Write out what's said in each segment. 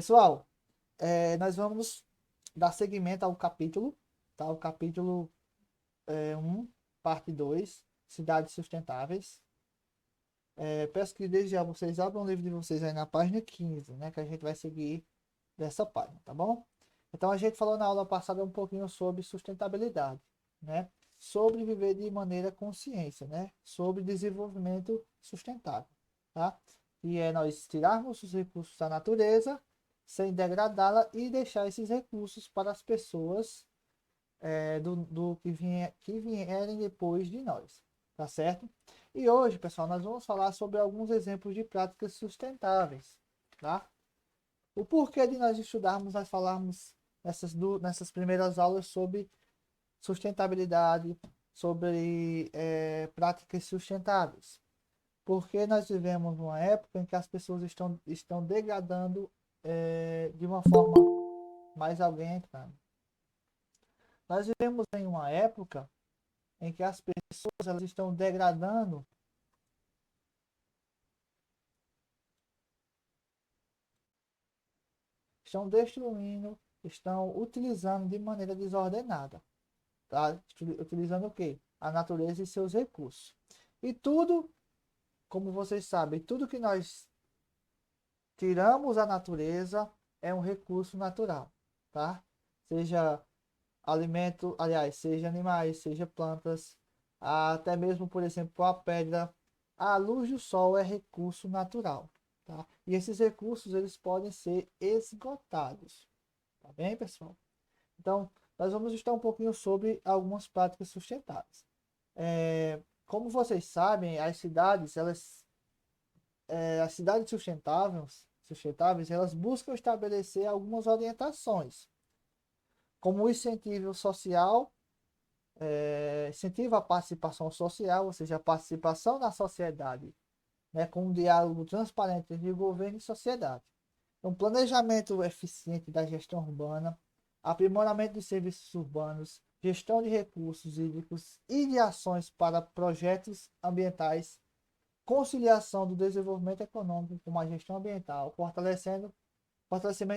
Pessoal, nós vamos dar seguimento ao capítulo, tá? O capítulo 1, parte 2, Cidades Sustentáveis. Peço que desde já vocês abram o livro de vocês aí na página 15, né? Que a gente vai seguir dessa página, tá bom? Então a gente falou na aula passada um pouquinho sobre sustentabilidade, né? Sobre viver de maneira consciência, né? Sobre desenvolvimento sustentável, tá? E é nós tirarmos os recursos da natureza sem degradá-la e deixar esses recursos para as pessoas que vierem depois de nós, tá certo? E hoje, pessoal, nós vamos falar sobre alguns exemplos de práticas sustentáveis, tá? O porquê de nós estudarmos, nós falarmos nessas primeiras aulas sobre sustentabilidade, sobre práticas sustentáveis. Porque nós vivemos uma época em que as pessoas estão degradando de uma forma mais alguém entrando. Nós vivemos em uma época em que as pessoas elas estão degradando, estão destruindo, estão utilizando de maneira desordenada, tá? Utilizando o quê? A natureza e seus recursos. E tudo, como vocês sabem, tudo que nós tiramos a natureza é um recurso natural, tá? Seja alimento, aliás, seja animais, seja plantas, até mesmo, por exemplo, a pedra, a luz do sol é recurso natural, tá? E esses recursos, eles podem ser esgotados, tá bem, pessoal? Então, nós vamos estudar um pouquinho sobre algumas práticas sustentáveis. Como vocês sabem, as cidades sustentáveis, elas buscam estabelecer algumas orientações, como o incentivo social, incentiva a participação social, ou seja, a participação na sociedade, né, com um diálogo transparente entre governo e sociedade. Um planejamento eficiente da gestão urbana, aprimoramento de serviços urbanos, gestão de recursos hídricos e de ações para projetos ambientais, conciliação do desenvolvimento econômico com a gestão ambiental, fortalecimento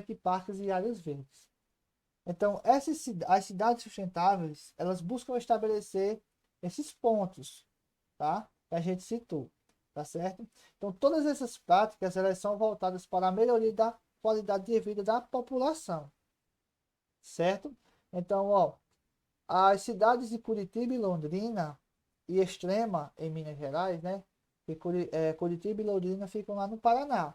de parques e áreas verdes. Então, as cidades sustentáveis, elas buscam estabelecer esses pontos, tá? Que a gente citou, tá certo? Então, todas essas práticas, elas são voltadas para a melhoria da qualidade de vida da população, certo? Então, ó, as cidades de Curitiba e Londrina e Extrema, em Minas Gerais, né? Que Curitiba e Londrina ficam lá no Paraná.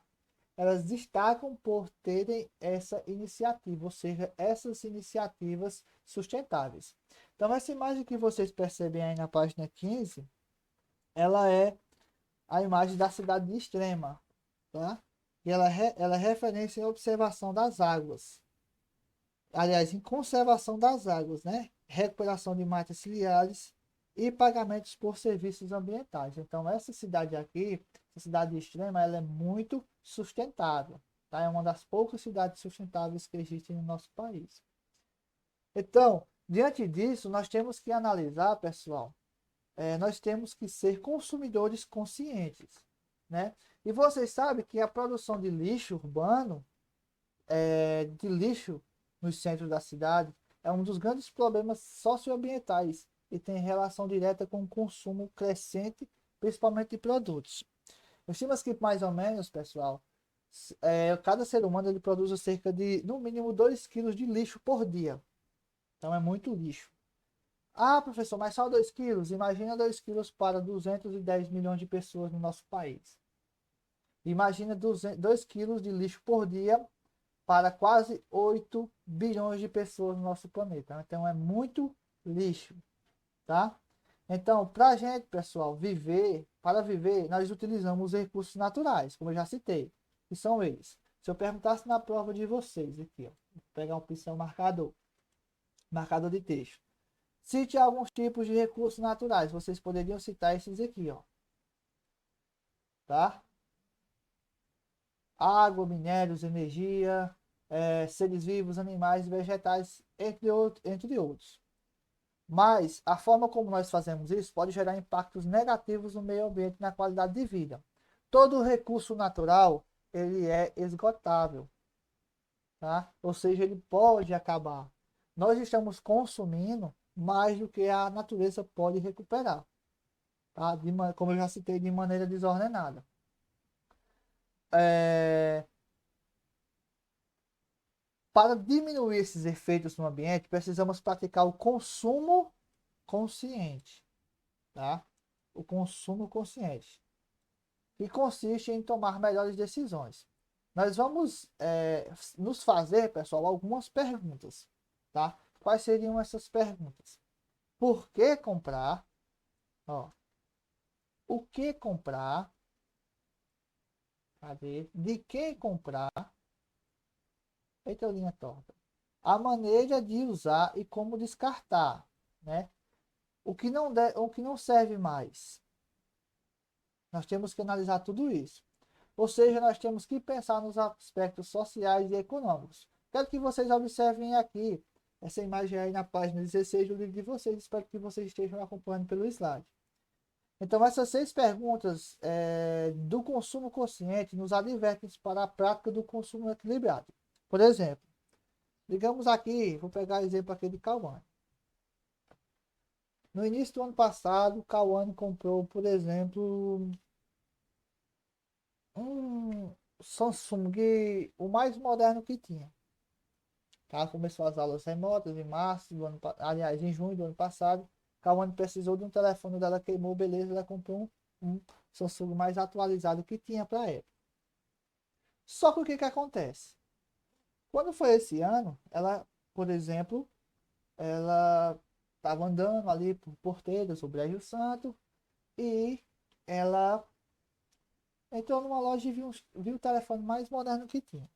Elas destacam por terem essa iniciativa, ou seja, essas iniciativas sustentáveis. Então, essa imagem que vocês percebem aí na página 15, ela é a imagem da cidade de Extrema, tá? E ela é referência em observação das águas. Aliás, em conservação das águas, né? Recuperação de matas ciliares e pagamentos por serviços ambientais. Então, essa cidade aqui, essa cidade extrema, ela é muito sustentável, tá? É uma das poucas cidades sustentáveis que existem no nosso país. Então, diante disso, nós temos que analisar, pessoal, nós temos que ser consumidores conscientes, né? E vocês sabem que a produção de lixo urbano, de lixo nos centros da cidade, é um dos grandes problemas socioambientais e tem relação direta com o consumo crescente, principalmente de produtos. Estima que mais ou menos, pessoal, cada ser humano ele produz cerca de, no mínimo, 2 quilos de lixo por dia. Então é muito lixo. Ah, professor, mas só 2 quilos? Imagina 2 quilos para 210 milhões de pessoas no nosso país. Imagina 2 quilos de lixo por dia para quase 8 bilhões de pessoas no nosso planeta. Então é muito lixo, tá? Então, para a gente, pessoal, para viver, nós utilizamos os recursos naturais, como eu já citei, que são eles. Se eu perguntasse na prova de vocês aqui, ó, vou pegar um pincel marcador de texto. Cite alguns tipos de recursos naturais. Vocês poderiam citar esses aqui, ó, tá? Água, minérios, energia, seres vivos, animais, vegetais, entre outros. Mas a forma como nós fazemos isso pode gerar impactos negativos no meio ambiente e na qualidade de vida. Todo recurso natural, ele é esgotável. tá? Ou seja, ele pode acabar. Nós estamos consumindo mais do que a natureza pode recuperar, tá? Como eu já citei, de maneira desordenada. É, Para diminuir esses efeitos no ambiente, precisamos praticar o consumo consciente, tá? O consumo consciente, que consiste em tomar melhores decisões. Nós vamos nos fazer, pessoal, algumas perguntas, tá? Quais seriam essas perguntas? Por que comprar? Ó, o que comprar? Cadê? De quem comprar? Eita, linha torta. A maneira de usar e como descartar, né? O que não serve mais. Nós temos que analisar tudo isso. Ou seja, nós temos que pensar nos aspectos sociais e econômicos. Quero que vocês observem aqui essa imagem aí na página 16 do livro de vocês. Espero que vocês estejam acompanhando pelo slide. Então, essas 6 perguntas do consumo consciente nos advertem para a prática do consumo equilibrado. Por exemplo, digamos aqui, vou pegar o exemplo aqui de Cauã. No início do ano passado, o Cauã comprou, por exemplo, um Samsung, o mais moderno que tinha. Tá? Começou as aulas remotas em março do ano, aliás, em junho do ano passado. Cauã precisou de um telefone dela, queimou, beleza, ela comprou um Samsung mais atualizado que tinha para época. Só que o que que acontece? Quando foi esse ano, ela, por exemplo, ela estava andando ali por Porteiras, o Brejo Santo, e ela entrou numa loja e viu o telefone mais moderno que tinha.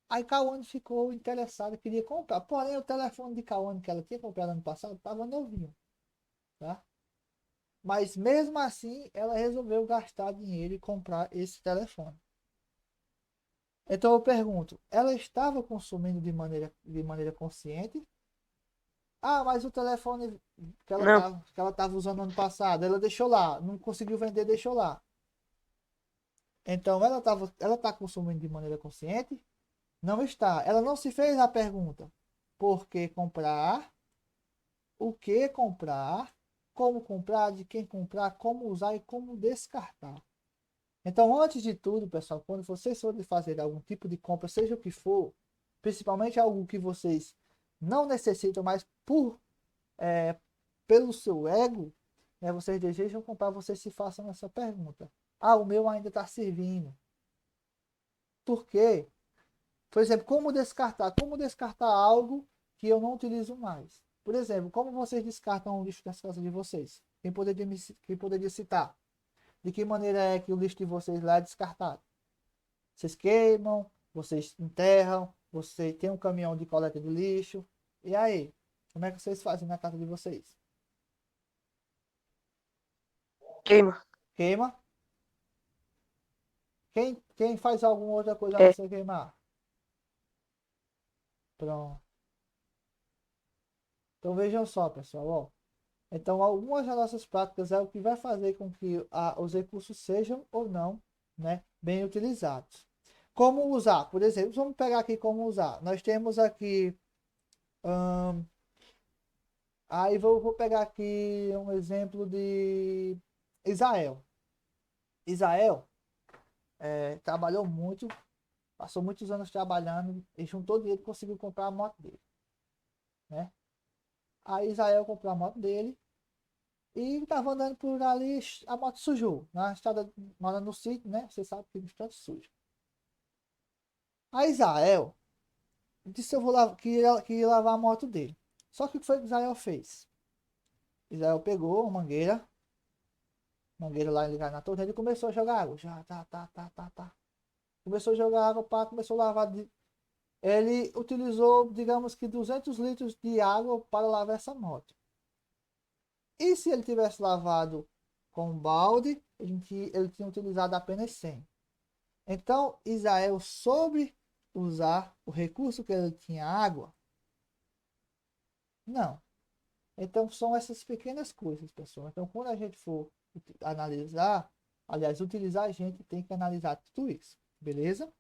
Aí Cauane ficou interessado, queria comprar. Porém, o telefone de Cauane que ela tinha comprado ano passado estava novinho, tá? Mas mesmo assim, ela resolveu gastar dinheiro e comprar esse telefone. Então eu pergunto, ela estava consumindo de maneira consciente? Ah, mas o telefone Não. que ela estava usando ano passado, ela deixou lá, não conseguiu vender, deixou lá. Então ela tá consumindo de maneira consciente? Não está. Ela não se fez a pergunta: por que comprar? O que comprar? Como comprar? De quem comprar? Como usar e como descartar? Então, antes de tudo, pessoal, quando vocês forem fazer algum tipo de compra, seja o que for, principalmente algo que vocês não necessitam, mas é, pelo seu ego, né, vocês desejam comprar, vocês se façam essa pergunta. Ah, o meu ainda está servindo. Por quê? Por exemplo, como descartar? Como descartar algo que eu não utilizo mais? Por exemplo, como vocês descartam o lixo das casas de vocês? Quem poderia citar? De que maneira é que o lixo de vocês lá é descartado? Vocês queimam, vocês enterram, você tem um caminhão de coleta de lixo. E aí? Como é que vocês fazem na casa de vocês? Queima. Queima? Quem faz alguma outra coisa a não É. ser queimar? Pronto. Então vejam só, pessoal, ó. Então, algumas das nossas práticas é o que vai fazer com que os recursos sejam ou não, né, bem utilizados. Como usar? Por exemplo, vamos pegar aqui como usar. Nós temos aqui, aí vou pegar aqui um exemplo de Israel. Israel trabalhou muito, passou muitos anos trabalhando e juntou dinheiro e conseguiu comprar a moto dele, né? Aí Israel comprou a moto dele e estava andando por ali, a moto sujou. Na estrada, morando no sítio, né? Você sabe que o tanto sujo. Aí Israel disse eu vou que ia lavar a moto dele. Só que o que foi que Israel fez? Israel pegou uma mangueira lá ligada na torneira e começou a jogar água. Já, tá. Começou a jogar água, pá, começou a lavar. Ele utilizou, digamos que 200 litros de água para lavar essa moto. E se ele tivesse lavado com um balde, ele tinha utilizado apenas 100. Então, Israel soube usar o recurso que ele tinha, água? Não. Então, são essas pequenas coisas, pessoal. Então, quando a gente for analisar, aliás, utilizar, a gente tem que analisar tudo isso, beleza?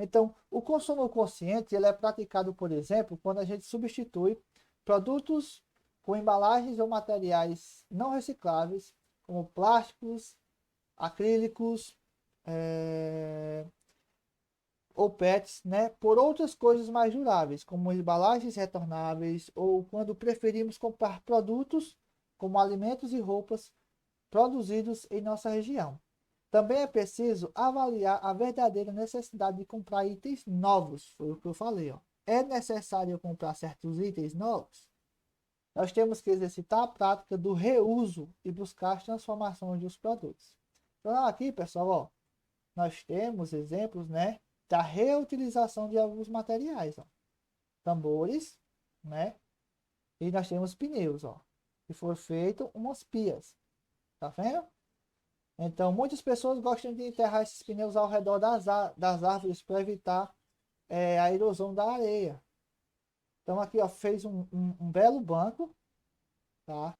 Então, o consumo consciente ele é praticado, por exemplo, quando a gente substitui produtos com embalagens ou materiais não recicláveis, como plásticos, acrílicos, eh, ou PETs, né, por outras coisas mais duráveis, como embalagens retornáveis, ou quando preferimos comprar produtos como alimentos e roupas produzidos em nossa região. Também é preciso avaliar a verdadeira necessidade de comprar itens novos, foi o que eu falei, ó. É necessário comprar certos itens novos? Nós temos que exercitar a prática do reuso e buscar as transformações dos produtos. Então aqui, pessoal, ó, nós temos exemplos, né, da reutilização de alguns materiais, ó. Tambores, né, e nós temos pneus, ó, que foram feitos umas pias, tá vendo? Então, muitas pessoas gostam de enterrar esses pneus ao redor das árvores para evitar a erosão da areia. Então, aqui, ó, fez um belo banco, tá?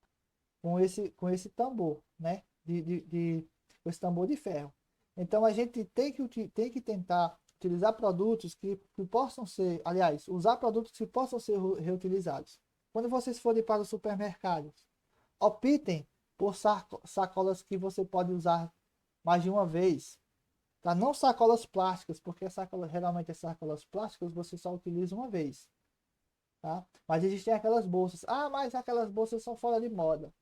Com esse tambor, né? Com esse tambor de ferro. Então, a gente tem que tentar utilizar produtos que possam ser, aliás, usar produtos que possam ser reutilizados. Quando vocês forem para os supermercados, optem por sacolas que você pode usar mais de uma vez, tá? Não sacolas plásticas, porque geralmente as sacolas plásticas você só utiliza uma vez, tá? Mas existem aquelas bolsas. Ah, mas aquelas bolsas são fora de moda.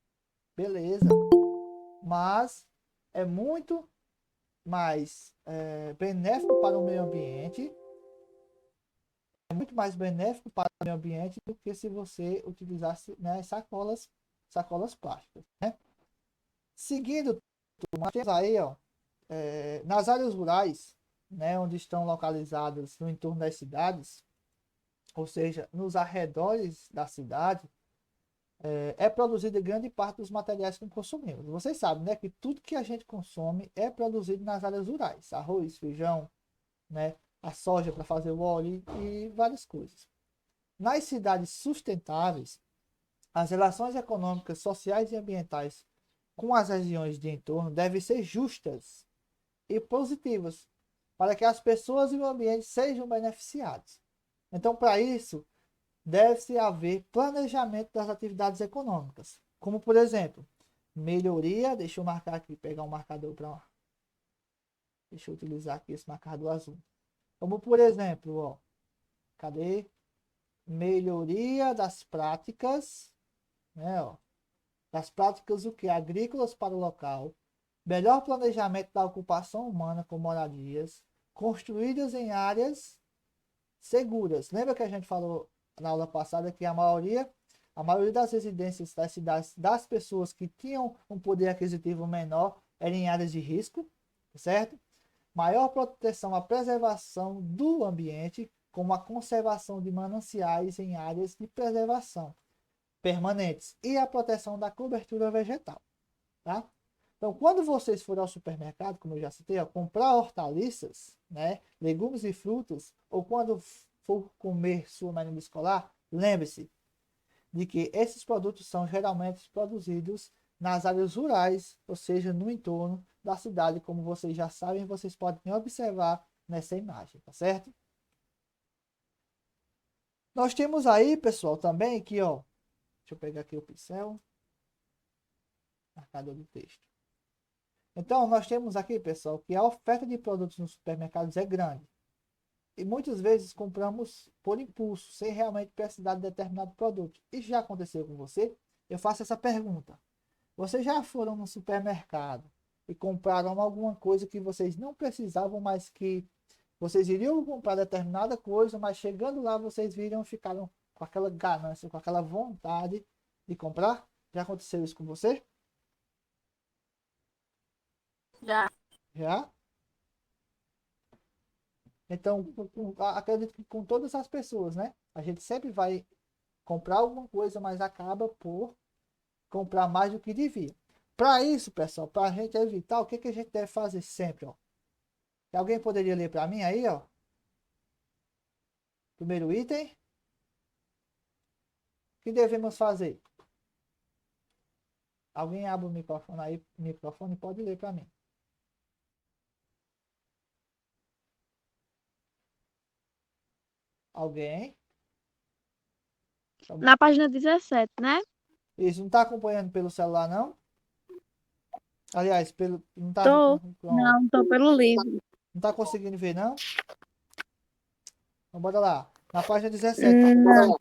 Beleza, mas é muito mais benéfico para o meio ambiente, é muito mais benéfico para o meio ambiente do que se você utilizasse, né, sacolas plásticas, né? Seguindo, nós temos aí, ó, nas áreas rurais, né, onde estão localizadas no entorno das cidades, ou seja, nos arredores da cidade, é produzida grande parte dos materiais que consumimos. Vocês sabem, né, que tudo que a gente consome é produzido nas áreas rurais. Arroz, feijão, né, a soja para fazer o óleo e várias coisas. Nas cidades sustentáveis, as relações econômicas, sociais e ambientais com as regiões de entorno devem ser justas e positivas, para que as pessoas e o ambiente sejam beneficiados. Então, para isso, deve-se haver planejamento das atividades econômicas, como, por exemplo, melhoria. Deixa eu marcar aqui, pegar um marcador para. Deixa eu utilizar aqui esse marcador azul. Como, por exemplo, ó, cadê? Melhoria das práticas, né, ó, das práticas o que? Agrícolas para o local, melhor planejamento da ocupação humana com moradias, construídas em áreas seguras. Lembra que a gente falou na aula passada que a maioria das residências das cidades, das pessoas que tinham um poder aquisitivo menor, eram em áreas de risco, certo? Maior proteção à preservação do ambiente, como a conservação de mananciais em áreas de preservação permanentes e a proteção da cobertura vegetal, tá? Então, quando vocês forem ao supermercado, como eu já citei, ó, comprar hortaliças, né, legumes e frutas, ou quando for comer sua merenda escolar, lembre-se de que esses produtos são geralmente produzidos nas áreas rurais, ou seja, no entorno da cidade, como vocês já sabem, vocês podem observar nessa imagem, tá certo? Nós temos aí, pessoal, também que, ó, deixa eu pegar aqui o pincel, marcador do texto. Então, nós temos aqui, pessoal, que a oferta de produtos nos supermercados é grande. E muitas vezes compramos por impulso, sem realmente precisar de determinado produto. Isso já aconteceu com você? Eu faço essa pergunta. Vocês já foram no supermercado e compraram alguma coisa que vocês não precisavam, mas que vocês iriam comprar determinada coisa, mas chegando lá vocês viram e ficaram com aquela ganância, com aquela vontade de comprar? Já aconteceu isso com você? Já. Já? Então, acredito que com todas as pessoas, né? A gente sempre vai comprar alguma coisa, mas acaba por comprar mais do que devia. Para isso, pessoal, para a gente evitar, o que, que a gente deve fazer sempre, ó? Alguém poderia ler para mim aí, ó? Primeiro item. O que devemos fazer? Alguém abre o microfone aí, pode ler para mim. Alguém? Na página 17, né? Isso, não tá acompanhando pelo celular, não? Aliás, não tá, Tô. pronto. Não, tô pelo livro. Não tá conseguindo ver, não? Então, bora lá. Na página 17. Não.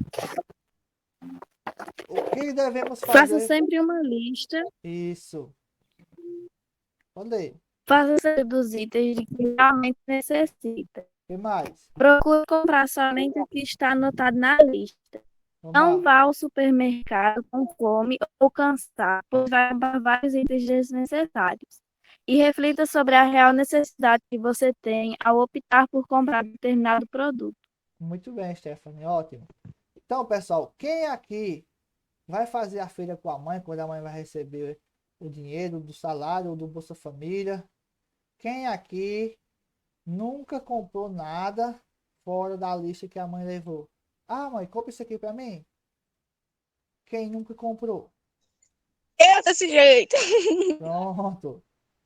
O que devemos Faça fazer? sempre uma lista. Isso. Pode ler. Faça sempre dos itens de que realmente necessita. O que mais? Procure comprar somente o que está anotado na lista. Vamos Não lá. vá ao supermercado com fome ou cansado, pois vai comprar vários itens desnecessários. E reflita sobre a real necessidade que você tem ao optar por comprar determinado produto. Muito bem, Stephanie. Ótimo. Então, pessoal, quem aqui vai fazer a feira com a mãe, quando a mãe vai receber o dinheiro do salário ou do Bolsa Família? Quem aqui nunca comprou nada fora da lista que a mãe levou? Ah, mãe, compra isso aqui pra mim. Quem nunca comprou? Eu desse jeito. Pronto.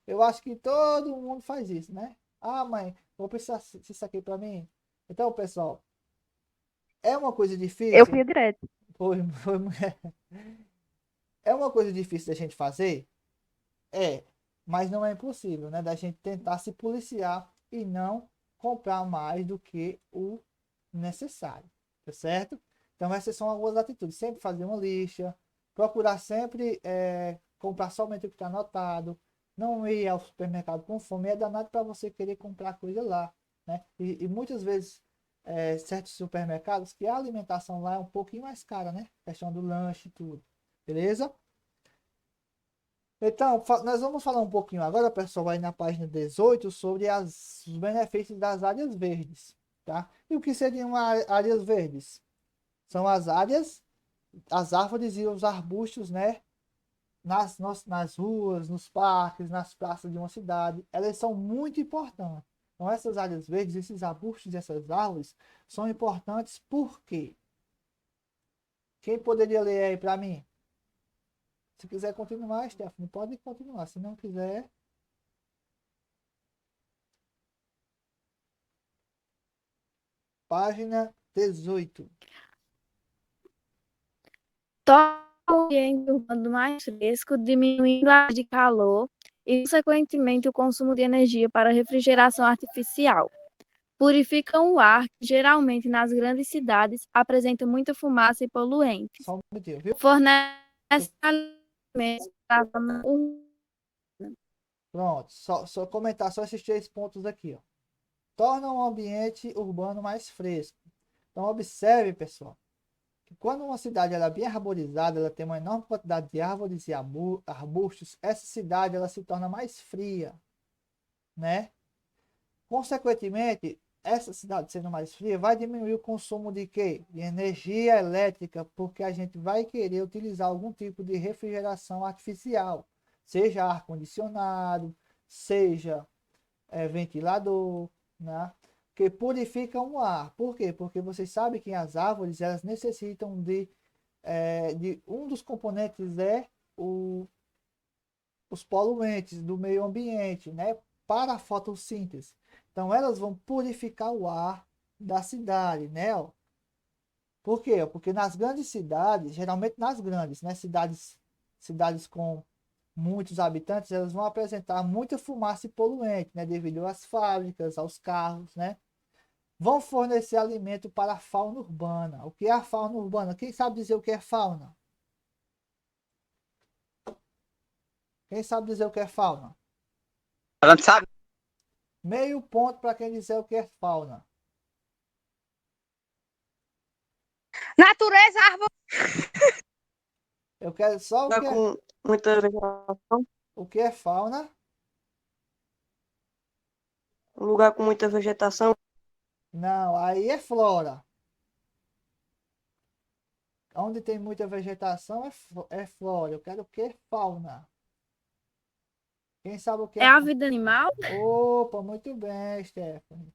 Eu acho que todo mundo faz isso, né? Ah, mãe, compra isso aqui pra mim. Então, pessoal, é uma coisa Eu difícil? fui direto. Foi, é uma coisa difícil da gente fazer? É, mas não é impossível, né? Da gente tentar se policiar e não comprar mais do que o necessário, tá certo? Então essas são algumas atitudes. Sempre fazer uma lista, procurar sempre comprar somente o que está anotado, não ir ao supermercado com fome, é danado para você querer comprar coisa lá, né? E muitas vezes certos supermercados que a alimentação lá é um pouquinho mais cara, né? Questão do lanche e tudo, beleza? Então, nós vamos falar um pouquinho agora, pessoal, aí na página 18 sobre os benefícios das áreas verdes, tá? E o que seriam áreas verdes? São as áreas, as árvores e os arbustos, né? Nas ruas, nos parques, nas praças de uma cidade, elas são muito importantes. Então, essas áreas verdes, esses arbustos e essas árvores são importantes porque quem poderia ler aí para mim? Se quiser continuar, Stephanie, pode continuar. Se não quiser, página 18. Torna o ambiente urbano mais fresco, diminuindo a de calor e, consequentemente, o consumo de energia para refrigeração artificial. Purificam o ar, que geralmente nas grandes cidades apresenta muita fumaça e poluentes. Só um minutinho, viu? Fornece alimentos para a zona urbana. Pronto, só comentar só esses três pontos aqui, ó. Torna o ambiente urbano mais fresco. Então, observe, pessoal, que quando uma cidade ela é bem arborizada, ela tem uma enorme quantidade de árvores e arbustos, essa cidade ela se torna mais fria, né? Consequentemente, essa cidade sendo mais fria vai diminuir o consumo de quê? De energia elétrica, porque a gente vai querer utilizar algum tipo de refrigeração artificial, seja ar-condicionado, seja ventilador, né? Que purificam o ar. Por quê? Porque vocês sabem que as árvores elas necessitam de um dos componentes os poluentes do meio ambiente, né? Para a fotossíntese. Então elas vão purificar o ar da cidade, né? Ó. Por quê? Porque nas grandes cidades, geralmente nas grandes, né? Cidades com muitos habitantes, elas vão apresentar muita fumaça e poluente, né? Devido às fábricas, aos carros, né? Vão fornecer alimento para a fauna urbana. O que é a fauna urbana? Quem sabe dizer o que é fauna? Quem sabe dizer o que é fauna? Ela não sabe? Meio ponto para quem dizer o que é fauna. Natureza, árvore. Eu quero só Lugar com muita vegetação. o que é fauna. Um lugar com muita vegetação. Não, aí é flora. Onde tem muita vegetação é flora. Eu quero o que é fauna. Quem sabe o que É é a fauna? vida animal? Opa, muito bem, Stephanie.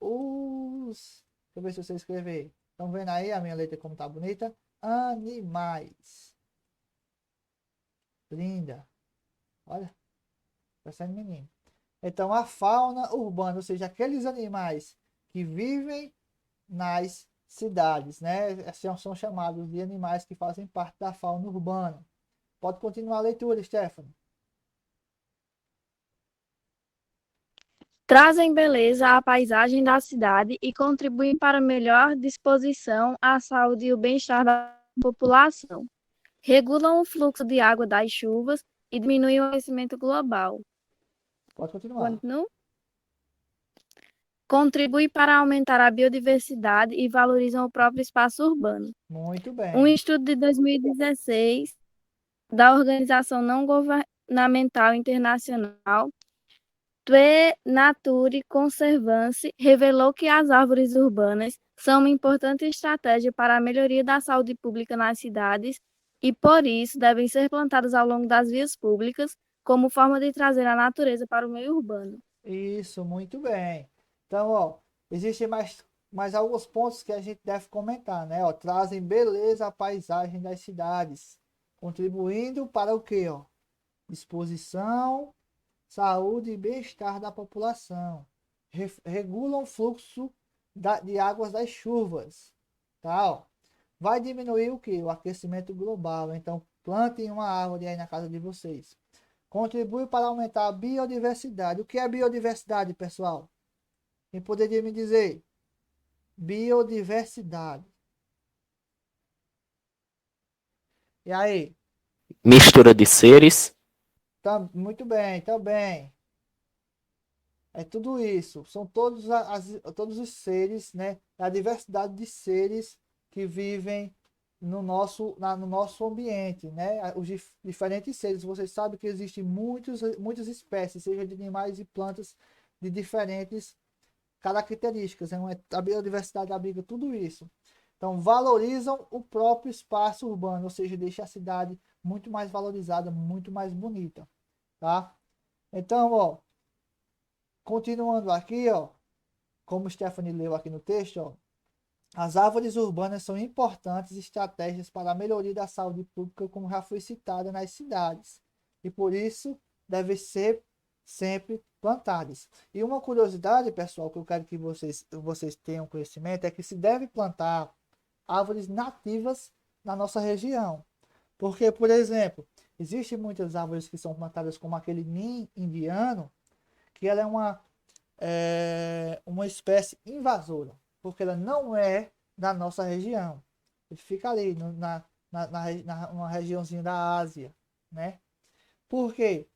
Deixa eu ver se você escrever. Estão vendo aí a minha letra como tá bonita? Animais. Linda. Olha, parecendo menino. Então, a fauna urbana, ou seja, aqueles animais que vivem nas cidades, né? Esses são chamados de animais que fazem parte da fauna urbana. Pode continuar a leitura, Stephanie. Trazem beleza à paisagem da cidade e contribuem para melhor disposição à saúde e o bem-estar da população. Regulam o fluxo de água das chuvas e diminuem o aquecimento global. Pode continuar. Continuo. Contribui para aumentar a biodiversidade e valorizam o próprio espaço urbano. Muito Um bem. estudo de 2016 da Organização Não Governamental Internacional The Nature Conservancy revelou que as árvores urbanas são uma importante estratégia para a melhoria da saúde pública nas cidades e, por isso, devem ser plantadas ao longo das vias públicas como forma de trazer a natureza para o meio urbano. Isso, muito bem. Então, ó, existem mais alguns pontos que a gente deve comentar, né? Ó, trazem beleza à paisagem das cidades, contribuindo para o quê, ó? Disposição, saúde e bem-estar da população. Regulam o fluxo de águas das chuvas, tá? Ó. Vai diminuir o quê? O aquecimento global. Então, plantem uma árvore aí na casa de vocês. Contribui para aumentar a biodiversidade. O que é biodiversidade, pessoal? Quem poderia me dizer? Biodiversidade. E aí? Mistura de seres. Tá, muito bem, também. É tudo isso. São todos os seres, né? A diversidade de seres que vivem no nosso ambiente, né? Os diferentes seres. Vocês sabem que existem muitas espécies, seja de animais e plantas de diferentes características. A biodiversidade abriga tudo isso. Então, valorizam o próprio espaço urbano, ou seja, deixa a cidade muito mais valorizada, muito mais bonita, tá? Então, ó, continuando aqui, ó, como Stephanie leu aqui no texto, ó, as árvores urbanas são importantes estratégias para a melhoria da saúde pública, como já foi citada nas cidades, e por isso devem ser sempre plantadas. E uma curiosidade, pessoal, que eu quero que vocês tenham conhecimento, é que se deve plantar árvores nativas na nossa região. Porque, por exemplo, existem muitas árvores que são plantadas como aquele nim indiano, que ela é uma espécie invasora, porque ela não é da nossa região. Ele fica ali numa regiãozinha da Ásia, né? Por quê?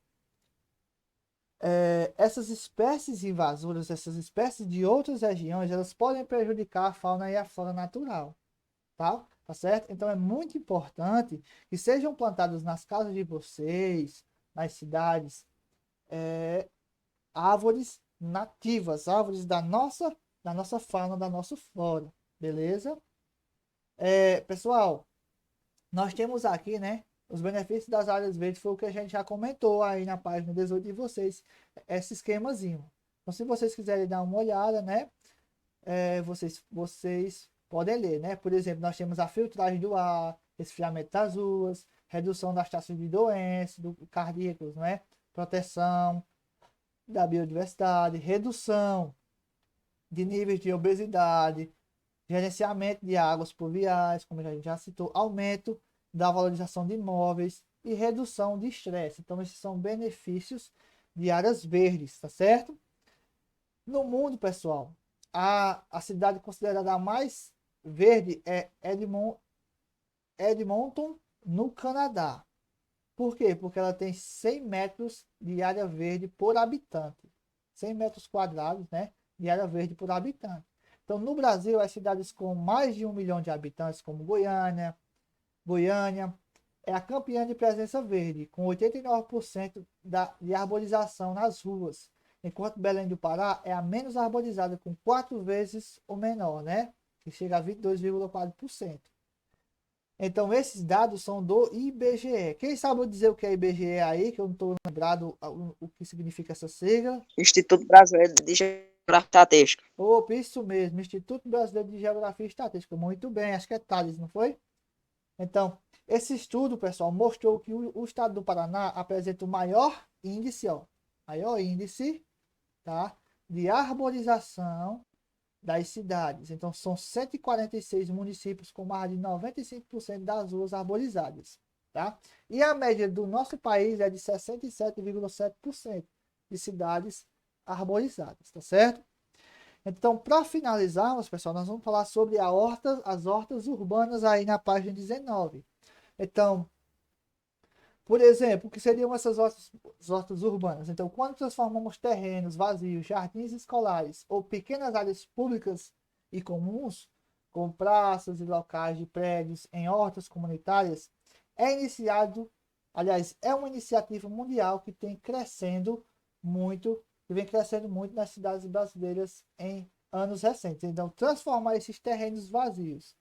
Essas espécies invasoras, essas espécies de outras regiões, elas podem prejudicar a fauna e a flora natural, tá? Tá certo? Então é muito importante que sejam plantadas nas casas de vocês, nas cidades, árvores nativas, árvores da nossa fauna, da nossa flora, beleza? Pessoal, nós temos aqui, né, os benefícios das áreas verdes, foi o que a gente já comentou aí na página 18 de vocês, esse esquemazinho. Então, se vocês quiserem dar uma olhada, né, vocês podem ler, né? Por exemplo, nós temos a filtragem do ar, resfriamento das ruas, redução das taxas de doenças cardíacos, né? Proteção da biodiversidade, redução de níveis de obesidade, gerenciamento de águas pluviais, como a gente já citou, aumento da valorização de imóveis e redução de estresse. Então, esses são benefícios de áreas verdes, tá certo? No mundo, pessoal, a cidade considerada a mais verde é Edmonton, no Canadá. Por quê? Porque ela tem 100 metros de área verde por habitante. 100 metros quadrados, né, de área verde por habitante. Então, no Brasil, as cidades com mais de 1 milhão de habitantes, como Goiânia é a campeã de presença verde, com 89% de arborização nas ruas, enquanto Belém do Pará é a menos arborizada, com 4 vezes o menor, né, que chega a 22,4%. Então, esses dados são do IBGE. Quem sabe eu dizer o que é IBGE aí, que eu não estou lembrado o que significa essa sigla? Instituto Brasileiro de Geografia e Estatística. Opa, isso mesmo, Instituto Brasileiro de Geografia e Estatística. Muito bem, acho que é Thales, não foi? Então, esse estudo, pessoal, mostrou que o estado do Paraná apresenta o maior índice, tá, de arborização das cidades. Então, são 146 municípios com mais de 95% das ruas arborizadas, tá? E a média do nosso país é de 67,7% de cidades arborizadas, tá certo? Então, para finalizarmos, pessoal, nós vamos falar sobre as hortas urbanas aí na página 19. Então, por exemplo, o que seriam essas hortas urbanas? Então, quando transformamos terrenos vazios, jardins escolares ou pequenas áreas públicas e comuns, como praças e locais de prédios, em hortas comunitárias, é uma iniciativa mundial que vem crescendo muito nas cidades brasileiras em anos recentes. Então, transformar esses terrenos vazios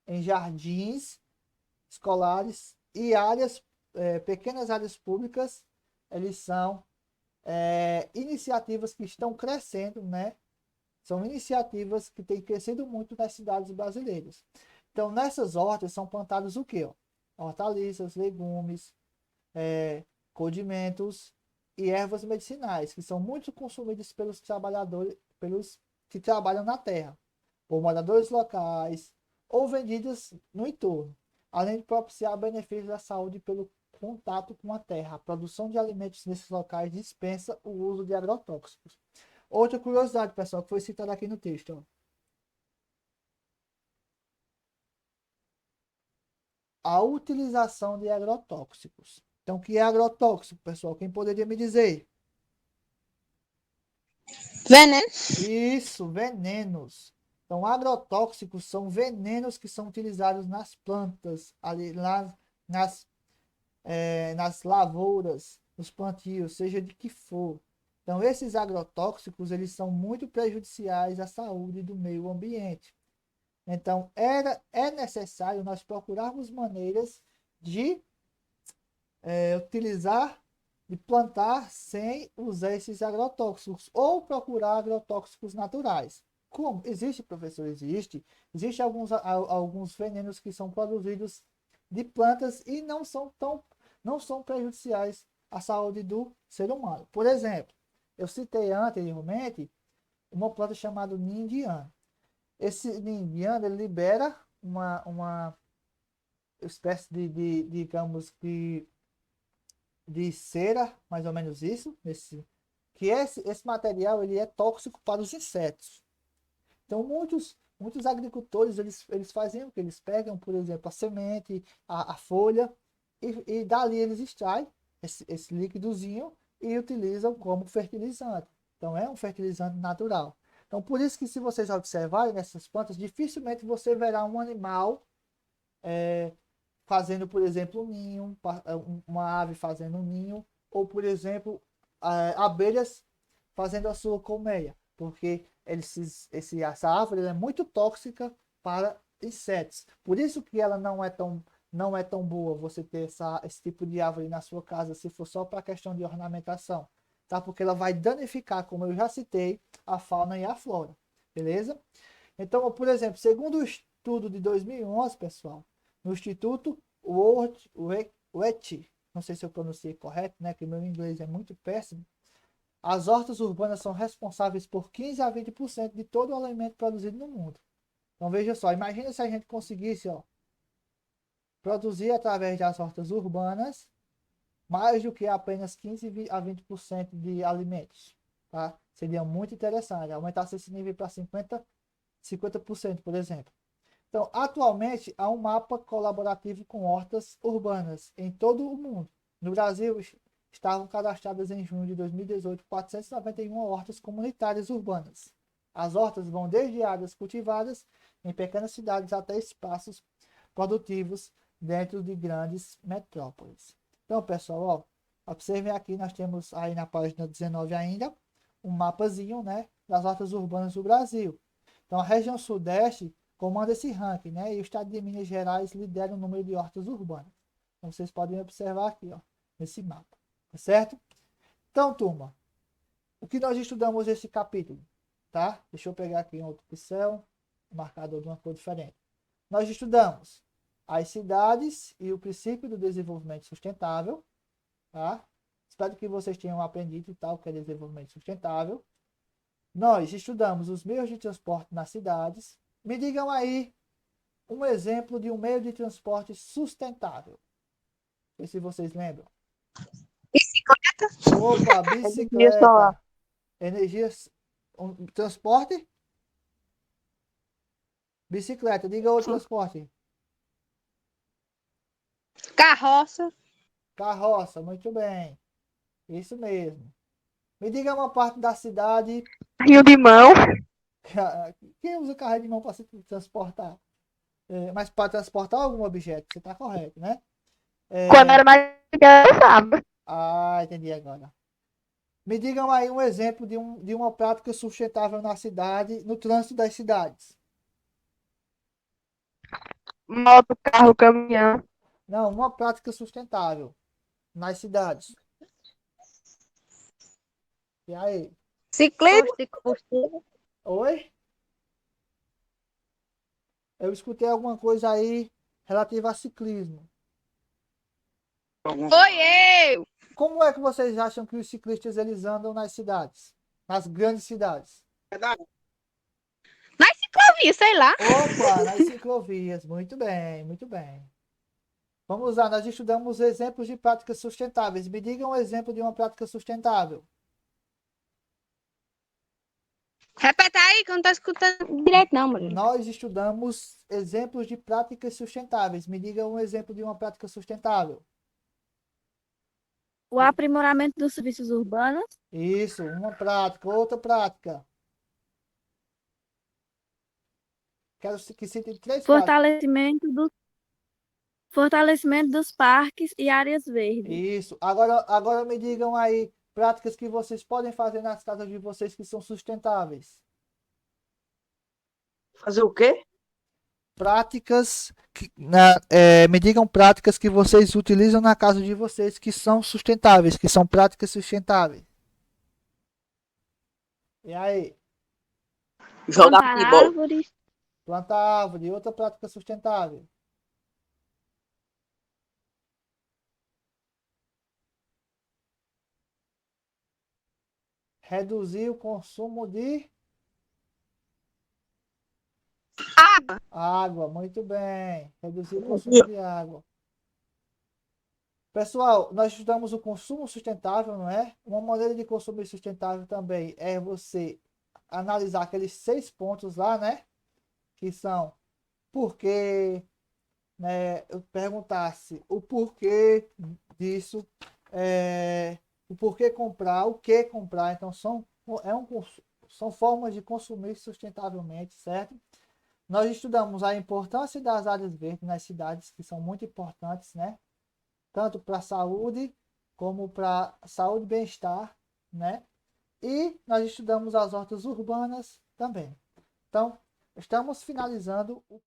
em jardins escolares e pequenas áreas públicas, eles são iniciativas que estão crescendo, né? São iniciativas que têm crescido muito nas cidades brasileiras. Então, nessas hortas são plantados o quê? Ó? Hortaliças, legumes, condimentos e ervas medicinais, que são muito consumidas pelos trabalhadores, pelos que trabalham na terra, por moradores locais ou vendidas no entorno, além de propiciar benefícios à saúde pelo contato com a terra. A produção de alimentos nesses locais dispensa o uso de agrotóxicos. Outra curiosidade, pessoal, que foi citada aqui no texto. Ó. A utilização de agrotóxicos. Então, o que é agrotóxico, pessoal? Quem poderia me dizer? Veneno. Isso, venenos. Então, agrotóxicos são venenos que são utilizados nas plantas, ali, nas, nas lavouras, nos plantios, seja de que for. Então, esses agrotóxicos, eles são muito prejudiciais à saúde do meio ambiente. Então, é necessário nós procurarmos maneiras de utilizar e plantar sem usar esses agrotóxicos ou procurar agrotóxicos naturais. Como? Existe, professor? Existe. Existem alguns venenos que são produzidos de plantas e não são prejudiciais à saúde do ser humano. Por exemplo, eu citei anteriormente uma planta chamada ninho indiano. Esse ninho indiano ele libera uma espécie digamos, de cera, mais ou menos isso, que esse material ele é tóxico para os insetos. Então, muitos agricultores, eles fazem o que? Eles pegam, por exemplo, a semente, a folha, e dali eles extraem esse líquidozinho e utilizam como fertilizante. Então, é um fertilizante natural. Então, por isso que se vocês observarem nessas plantas, dificilmente você verá um animal fazendo, por exemplo, um ninho, uma ave fazendo um ninho, ou, por exemplo, abelhas fazendo a sua colmeia, porque essa árvore é muito tóxica para insetos. Por isso que ela não é tão boa você ter esse tipo de árvore na sua casa, se for só para questão de ornamentação, tá? Porque ela vai danificar, como eu já citei, a fauna e a flora, beleza? Então, por exemplo, segundo o estudo de 2011, pessoal, no Instituto World Wet, não sei se eu pronunciei correto, né, que meu inglês é muito péssimo, as hortas urbanas são responsáveis por 15 a 20% de todo o alimento produzido no mundo. Então veja só, imagina se a gente conseguisse produzir através das hortas urbanas mais do que apenas 15 a 20% de alimentos. Tá? Seria muito interessante, aumentasse esse nível para 50%, por exemplo. Então, atualmente, há um mapa colaborativo com hortas urbanas em todo o mundo. No Brasil, estavam cadastradas em junho de 2018 491 hortas comunitárias urbanas. As hortas vão desde áreas cultivadas em pequenas cidades até espaços produtivos dentro de grandes metrópoles. Então, pessoal, observem aqui, nós temos aí na página 19 ainda, um mapazinho, né, das hortas urbanas do Brasil. Então, a região sudeste comanda esse ranking, né? E o estado de Minas Gerais lidera o número de hortas urbanas. Então, vocês podem observar aqui, ó, nesse mapa, tá certo? Então, turma, o que nós estudamos nesse capítulo, tá? Deixa eu pegar aqui em outro pincel, marcador de uma cor diferente. Nós estudamos as cidades e o princípio do desenvolvimento sustentável, tá? Espero que vocês tenham aprendido tal que é desenvolvimento sustentável. Nós estudamos os meios de transporte nas cidades. Me digam aí um exemplo de um meio de transporte sustentável. Não sei se vocês lembram. Bicicleta. Opa, Energia solar. bicicleta. Energias. Transporte? Bicicleta. Diga outro transporte. Carroça. Carroça, muito bem. Isso mesmo. Me diga uma parte da cidade. Rio de mão. Quem usa carro de mão para se transportar? Mas para transportar algum objeto, você está correto, né? Quando era mais engraçado. Entendi agora. Me digam aí um exemplo de uma prática sustentável na cidade, no trânsito das cidades. Moto, carro, caminhão. Não, uma prática sustentável nas cidades. E aí? Ciclismo. De combustível. Oi? Eu escutei alguma coisa aí relativa a ciclismo. Foi eu. Como é que vocês acham que os ciclistas eles andam nas cidades? Nas grandes cidades? Nas ciclovias, sei lá. Opa, nas ciclovias. Muito bem, muito bem. Vamos lá, nós estudamos exemplos de práticas sustentáveis. Me diga um exemplo de uma prática sustentável. Repete aí que eu não tô escutando direito, não, Murilo. Nós estudamos exemplos de práticas sustentáveis. Me diga um exemplo de uma prática sustentável. O aprimoramento dos serviços urbanos, Isso, uma prática. Outra prática. Quero que citem três práticas. fortalecimento dos parques e áreas verdes. Isso. Agora me digam aí práticas que vocês podem fazer nas casas de vocês que são sustentáveis. Fazer o quê? Práticas me digam práticas que vocês utilizam na casa de vocês que são sustentáveis, que são práticas sustentáveis. E aí? Jogar Plantar futebol. árvores, Plantar árvore, outra prática sustentável. Reduzir o consumo de água, muito bem. Reduzir o consumo de água. Pessoal, nós estudamos o consumo sustentável, não é? Uma maneira de consumir sustentável também é você analisar aqueles 6 pontos lá, né? Que são porquê, né? Eu perguntasse o porquê disso, o porquê comprar, o que comprar. Então, são formas de consumir sustentavelmente, certo? Nós estudamos a importância das áreas verdes nas cidades, que são muito importantes, né? Tanto para a saúde, como para saúde e bem-estar, né? E nós estudamos as hortas urbanas também. Então, estamos finalizando o